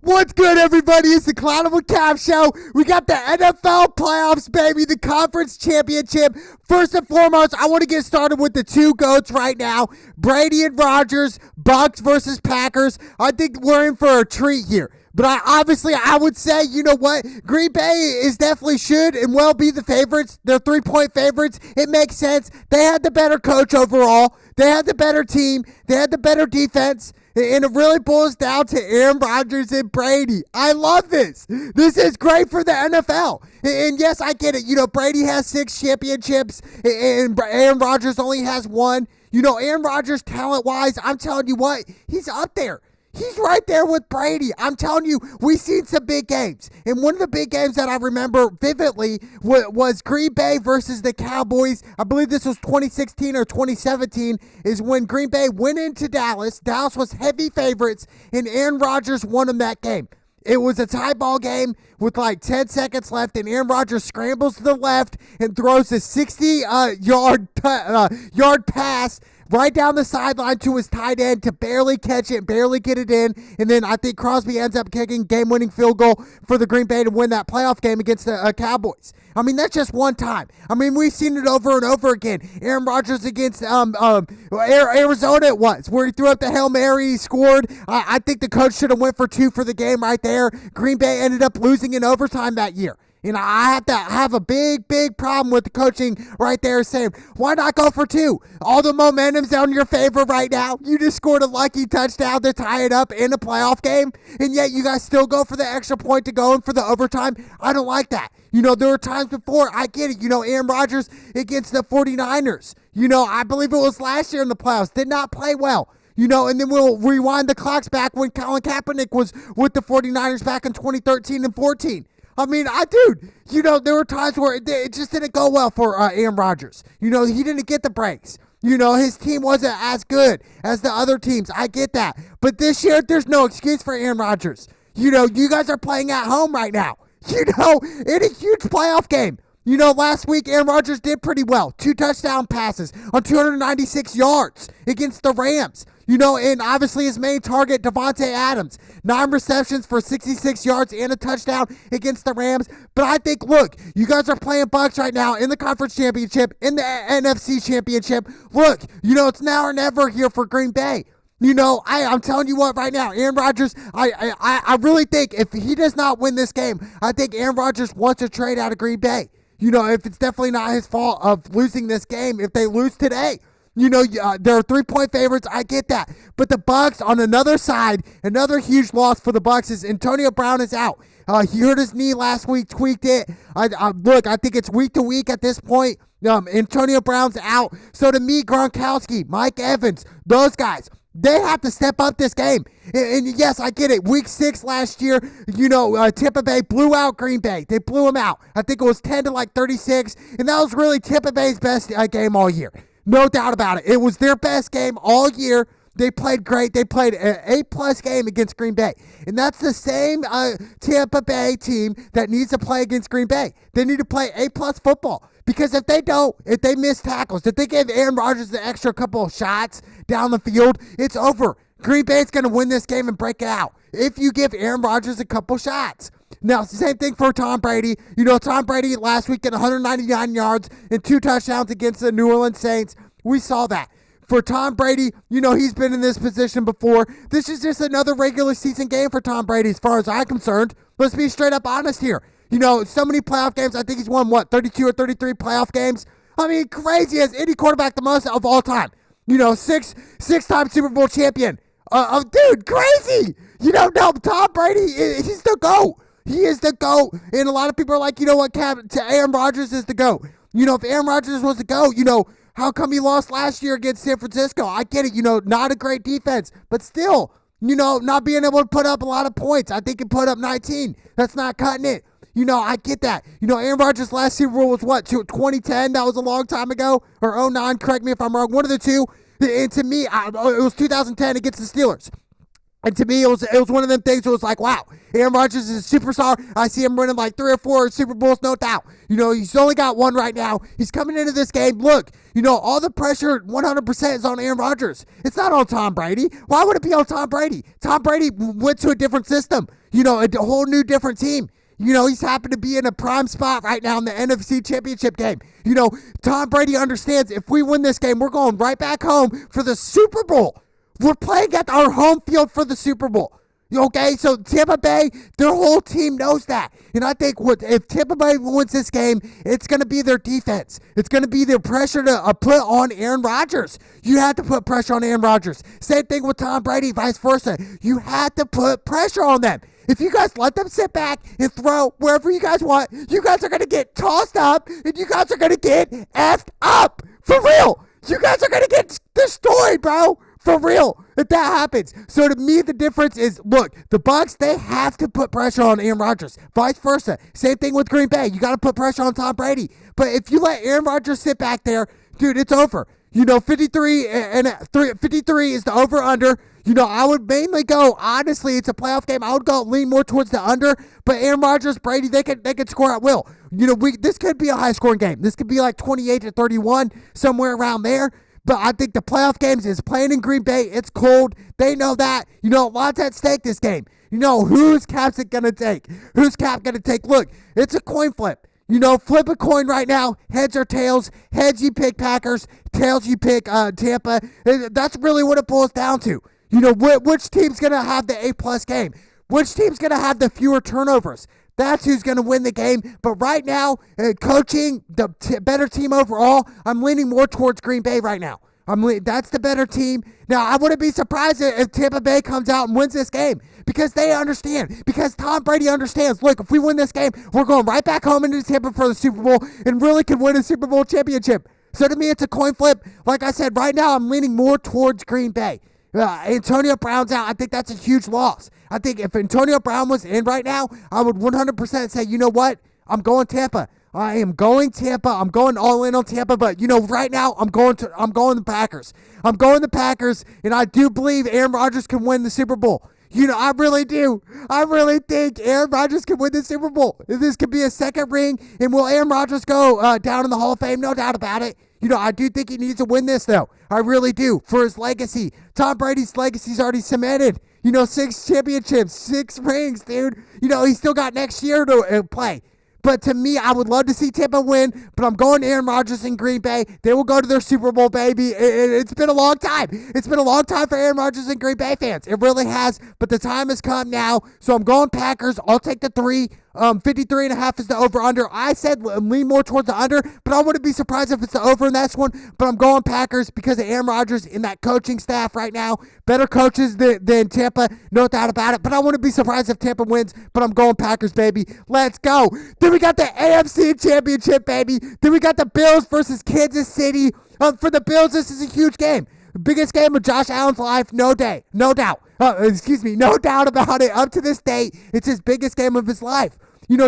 What's good, everybody? It's the Clown with Cap Show. We got the NFL playoffs, baby, the conference championship. First and foremost, I want to get started with the two GOATs right now, Brady and Rodgers, Bucks versus Packers. I think we're in for a treat here. But I would say, you know what? Green Bay is definitely should and will be the favorites. They're 3-point favorites. It makes sense. They had the better coach overall. They had the better team. They had the better defense. And it really boils down to Aaron Rodgers and Brady. I love this. This is great for the NFL. And yes, I get it. You know, Brady has 6 championships and Aaron Rodgers only has 1. You know, Aaron Rodgers, talent-wise, I'm telling you what, he's up there. He's right there with Brady. I'm telling you, we've seen some big games. And one of the big games that I remember vividly was Green Bay versus the Cowboys. I believe this was 2016 or 2017 is when Green Bay went into Dallas. Dallas was heavy favorites, and Aaron Rodgers won them that game. It was a tie ball game with like 10 seconds left, and Aaron Rodgers scrambles to the left and throws a 60-yard pass right down the sideline to his tight end to barely catch it, barely get it in, and then I think Crosby ends up kicking game-winning field goal for the Green Bay to win that playoff game against the Cowboys. I mean, that's just one time. I mean, we've seen it over and over again. Aaron Rodgers against Arizona it was, where he threw up the Hail Mary, he scored. I think the coach should have went for 2 for the game right there. Green Bay ended up losing in overtime that year. And I have to have a big problem with the coaching right there saying, why not go for 2? All the momentum's on your favor right now. You just scored a lucky touchdown to tie it up in a playoff game, and yet you guys still go for the extra point to go in for the overtime. I don't like that. You know, there were times before, I get it. You know, Aaron Rodgers against the 49ers. You know, I believe it was last year in the playoffs. Did not play well. You know, and then we'll rewind the clocks back when Colin Kaepernick was with the 49ers back in 2013 and 14. I mean, you know, there were times where it just didn't go well for Aaron Rodgers. You know, he didn't get the breaks. You know, his team wasn't as good as the other teams. I get that. But this year, there's no excuse for Aaron Rodgers. You know, you guys are playing at home right now. You know, in a huge playoff game. You know, last week, Aaron Rodgers did pretty well. 2 touchdown passes on 296 yards against the Rams. You know, and obviously his main target, Davante Adams, 9 receptions for 66 yards and a touchdown against the Rams. But I think, look, you guys are playing Bucks right now in the conference championship, in the NFC championship. Look, you know, it's now or never here for Green Bay. You know, I'm telling you what right now, Aaron Rodgers, I really think if he does not win this game, I think Aaron Rodgers wants to trade out of Green Bay. You know, if it's definitely not his fault of losing this game, if they lose today. You know, they're 3-point favorites. I get that. But the Bucks, on another side, another huge loss for the Bucks is Antonio Brown is out. He hurt his knee last week, tweaked it. Look, I think it's week to week at this point. Antonio Brown's out. So to me, Gronkowski, Mike Evans, those guys, they have to step up this game. And yes, I get it. Week 6 last year, you know, Tampa Bay blew out Green Bay. They blew them out. I think it was 10-36. And that was really Tampa Bay's best game all year. No doubt about it. It was their best game all year. They played great. They played an A+ game against Green Bay. And that's the same Tampa Bay team that needs to play against Green Bay. They need to play A+ football. Because if they don't, if they miss tackles, if they give Aaron Rodgers the extra couple of shots down the field, it's over. Green Bay's going to win this game and break it out if you give Aaron Rodgers a couple shots. Now, same thing for Tom Brady. You know, Tom Brady last week at 199 yards and 2 touchdowns against the New Orleans Saints. We saw that. For Tom Brady, you know, he's been in this position before. This is just another regular season game for Tom Brady as far as I'm concerned. Let's be straight up honest here. You know, so many playoff games. I think he's won, 32 or 33 playoff games? I mean, crazy as any quarterback the most of all time. You know, six-time Super Bowl champion. Dude, crazy. You know, no, Tom Brady, he's the GOAT. He is the GOAT. And a lot of people are like, you know what, Aaron Rodgers is the GOAT. You know, if Aaron Rodgers was the GOAT, you know, how come he lost last year against San Francisco? I get it, you know, not a great defense, but still, you know, not being able to put up a lot of points. I think he put up 19. That's not cutting it. You know, I get that. You know, Aaron Rodgers' last Super Bowl was what, 2010? That was a long time ago? Or 09, correct me if I'm wrong. One of the two. And to me, it was 2010 against the Steelers. And to me, it was one of them things. It was like, wow, Aaron Rodgers is a superstar. I see him winning like 3 or 4 Super Bowls, no doubt. He's only got one right now. He's coming into this game. Look, all the pressure 100% is on Aaron Rodgers. It's not on Tom Brady. Why would it be on Tom Brady? Tom Brady went to a different system, a whole new different team. He's happened to be in a prime spot right now in the NFC Championship game. Tom Brady understands if we win this game, we're going right back home for the Super Bowl. We're playing at our home field for the Super Bowl. Okay, so Tampa Bay, their whole team knows that. And I think if Tampa Bay wins this game, it's going to be their defense. It's going to be their pressure to put on Aaron Rodgers. You have to put pressure on Aaron Rodgers. Same thing with Tom Brady, vice versa. You have to put pressure on them. If you guys let them sit back and throw wherever you guys want, you guys are going to get tossed up and you guys are going to get effed up. For real. You guys are going to get destroyed, bro. For real, if that happens. So to me, the difference is, look, the Bucs, they have to put pressure on Aaron Rodgers. Vice versa. Same thing with Green Bay. You got to put pressure on Tom Brady. But if you let Aaron Rodgers sit back there, dude, it's over. 53 is the over-under. I would mainly go, honestly, it's a playoff game. I would go lean more towards the under. But Aaron Rodgers, Brady, they could score at will. This could be a high-scoring game. This could be like 28-31, somewhere around there. But I think the playoff games is playing in Green Bay. It's cold. They know that. Lots at stake this game. Whose cap's it going to take? Whose cap going to take? Look, it's a coin flip. Flip a coin right now. Heads or tails. Heads, you pick Packers. Tails, you pick Tampa. That's really what it boils down to. Which team's going to have the A-plus game? Which team's going to have the fewer turnovers? That's who's going to win the game. But right now, coaching, the better team overall, I'm leaning more towards Green Bay right now. That's the better team. Now, I wouldn't be surprised if Tampa Bay comes out and wins this game because they understand. Because Tom Brady understands, look, if we win this game, we're going right back home into Tampa for the Super Bowl and really could win a Super Bowl championship. So to me, it's a coin flip. Like I said, right now, I'm leaning more towards Green Bay. Antonio Brown's out. I think that's a huge loss. I think if Antonio Brown was in right now, I would 100% say, you know what? I'm going Tampa. I am going Tampa. I'm going all in on Tampa. But, right now, I'm going the Packers. I'm going the Packers, and I do believe Aaron Rodgers can win the Super Bowl. I really do. I really think Aaron Rodgers can win the Super Bowl. This could be a second ring, and will Aaron Rodgers go down in the Hall of Fame? No doubt about it. I do think he needs to win this, though. I really do, for his legacy. Tom Brady's legacy's already cemented. 6 championships, 6 rings, dude. He's still got next year to play. But to me, I would love to see Tampa win, but I'm going to Aaron Rodgers in Green Bay. They will go to their Super Bowl, baby. It's been a long time. It's been a long time for Aaron Rodgers and Green Bay fans. It really has, but the time has come now. So I'm going Packers. I'll take the 3. 53.5 is the over-under. I said lean more towards the under, but I wouldn't be surprised if it's the over in this one. But I'm going Packers because of Aaron Rodgers and that coaching staff right now. Better coaches than Tampa, no doubt about it. But I wouldn't be surprised if Tampa wins, but I'm going Packers, baby. Let's go. Then we got the AFC Championship, baby. Then we got the Bills versus Kansas City. For the Bills, this is a huge game. Biggest game of Josh Allen's life, no doubt. No doubt about it. Up to this date, it's his biggest game of his life.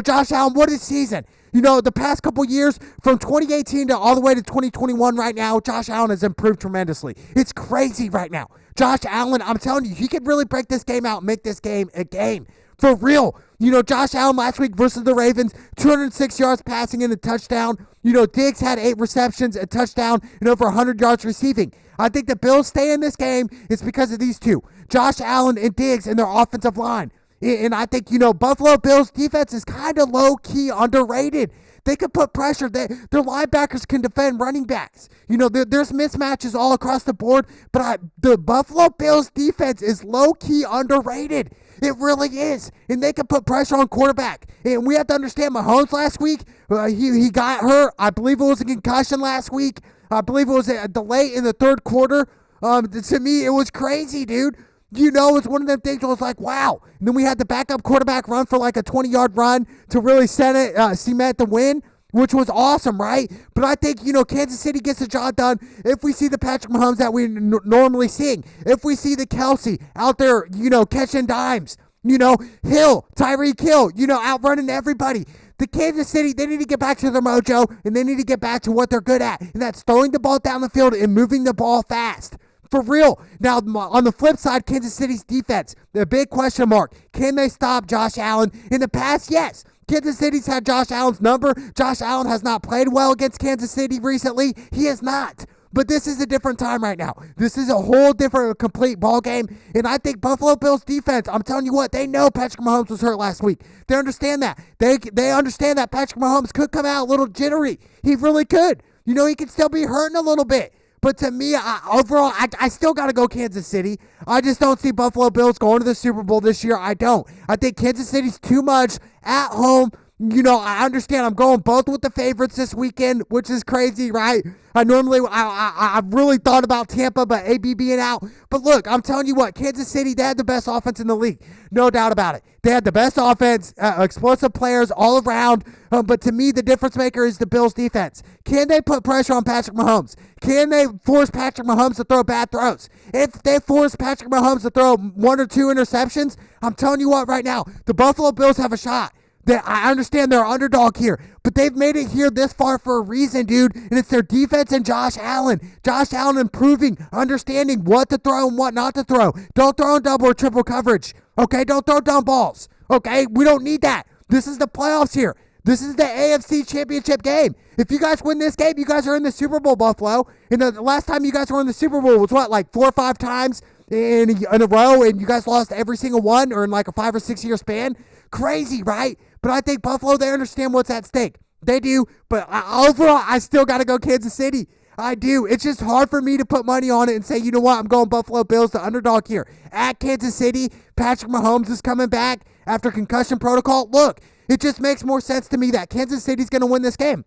Josh Allen, what a season. The past couple years, from 2018 to all the way to 2021 right now, Josh Allen has improved tremendously. It's crazy right now. Josh Allen, I'm telling you, he could really break this game out and make this game a game. For real. Josh Allen last week versus the Ravens, 206 yards passing and a touchdown. Diggs had 8 receptions, a touchdown, and over 100 yards receiving. I think the Bills stay in this game. It's because of these two, Josh Allen and Diggs, and their offensive line. And I think, Buffalo Bills defense is kind of low-key underrated. They can put pressure. Their linebackers can defend running backs. There's mismatches all across the board, but the Buffalo Bills defense is low-key underrated. It really is. And they can put pressure on quarterback. And we have to understand Mahomes last week, he got hurt. I believe it was a concussion last week. I believe it was a delay in the third quarter. To me, it was crazy, dude. It's one of them things where it's like, wow. And then we had the backup quarterback run for like a 20-yard run to really cement the win, which was awesome, right? But I think, Kansas City gets the job done if we see the Patrick Mahomes that we normally see. If we see the Kelsey out there, catching dimes. Hill, Tyreek Hill, outrunning everybody. The Kansas City, they need to get back to their mojo, and they need to get back to what they're good at, and that's throwing the ball down the field and moving the ball fast. For real. Now, on the flip side, Kansas City's defense, the big question mark. Can they stop Josh Allen? In the past, yes. Kansas City's had Josh Allen's number. Josh Allen has not played well against Kansas City recently. He has not. But this is a different time right now. This is a whole different, complete ball game. And I think Buffalo Bills defense, I'm telling you what, they know Patrick Mahomes was hurt last week. They understand that. They understand that Patrick Mahomes could come out a little jittery. He really could. You know, he could still be hurting a little bit. But to me, overall, I still got to go Kansas City. I just don't see Buffalo Bills going to the Super Bowl this year. I don't. I think Kansas City's too much at home. You know, I understand I'm going both with the favorites this weekend, which is crazy, right? I've really thought about Tampa, but AB being out. But look, I'm telling you what, Kansas City, they had the best offense in the league. No doubt about it. They had the best offense, explosive players all around. But to me, the difference maker is the Bills' defense. Can they put pressure on Patrick Mahomes? Can they force Patrick Mahomes to throw bad throws? If they force Patrick Mahomes to throw 1 or 2 interceptions, I'm telling you what right now, the Buffalo Bills have a shot. I understand they're underdog here, but they've made it here this far for a reason, dude, and it's their defense and Josh Allen. Josh Allen improving, understanding what to throw and what not to throw. Don't throw in double or triple coverage, okay? Don't throw dumb balls, okay? We don't need that. This is the playoffs here. This is the AFC Championship game. If you guys win this game, you guys are in the Super Bowl, Buffalo. And the last time you guys were in the Super Bowl was what, like 4 or 5 times in a row, and you guys lost every single one, or in like a 5 or 6 year span? Crazy, right? But I think Buffalo, they understand what's at stake. They do, but overall, I still got to go Kansas City. I do. It's just hard for me to put money on it and say, you know what, I'm going Buffalo Bills, the underdog here. At Kansas City, Patrick Mahomes is coming back after concussion protocol. Look, it just makes more sense to me that Kansas City's going to win this game.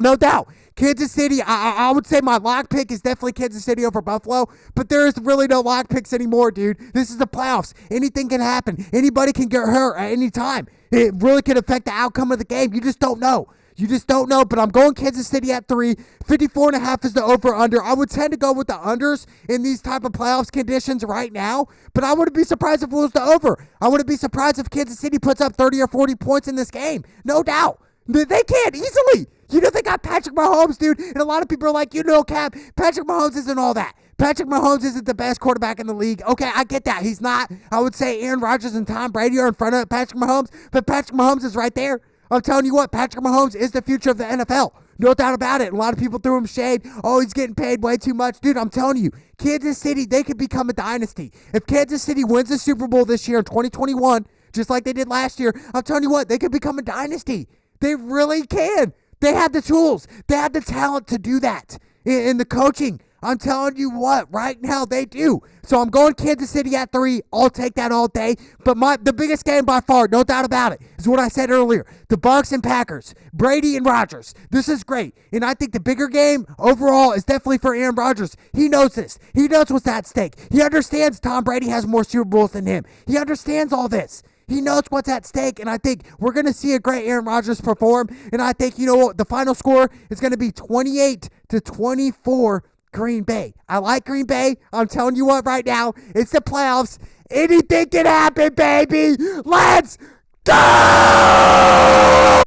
No doubt. Kansas City, I would say my lock pick is definitely Kansas City over Buffalo, but there is really no lock picks anymore, dude. This is the playoffs. Anything can happen. Anybody can get hurt at any time. It really could affect the outcome of the game. You just don't know. You just don't know, but I'm going Kansas City at 3. 54.5 is the over-under. I would tend to go with the unders in these type of playoffs conditions right now, but I wouldn't be surprised if it was the over. I wouldn't be surprised if Kansas City puts up 30 or 40 points in this game. No doubt. They can easily. You know, they got Patrick Mahomes, dude. And a lot of people are like, you know, Cap, Patrick Mahomes isn't all that. Patrick Mahomes isn't the best quarterback in the league. Okay, I get that. He's not. I would say Aaron Rodgers and Tom Brady are in front of Patrick Mahomes, but Patrick Mahomes is right there. I'm telling you what, Patrick Mahomes is the future of the NFL. No doubt about it. A lot of people threw him shade. Oh, he's getting paid way too much. Dude, I'm telling you, Kansas City, they could become a dynasty. If Kansas City wins the Super Bowl this year in 2021, just like they did last year, I'm telling you what, they could become a dynasty. They really can. They have the tools. They have the talent to do that. In the coaching, I'm telling you what, right now they do. So I'm going Kansas City at 3. I'll take that all day. But the biggest game by far, no doubt about it, is what I said earlier. The Bucs and Packers. Brady and Rodgers. This is great. And I think the bigger game overall is definitely for Aaron Rodgers. He knows this. He knows what's at stake. He understands Tom Brady has more Super Bowls than him. He understands all this. He knows what's at stake, and I think we're going to see a great Aaron Rodgers perform. And I think, you know what, the final score is going to be 28-24 Green Bay. I like Green Bay. I'm telling you what right now, it's the playoffs. Anything can happen, baby. Let's go!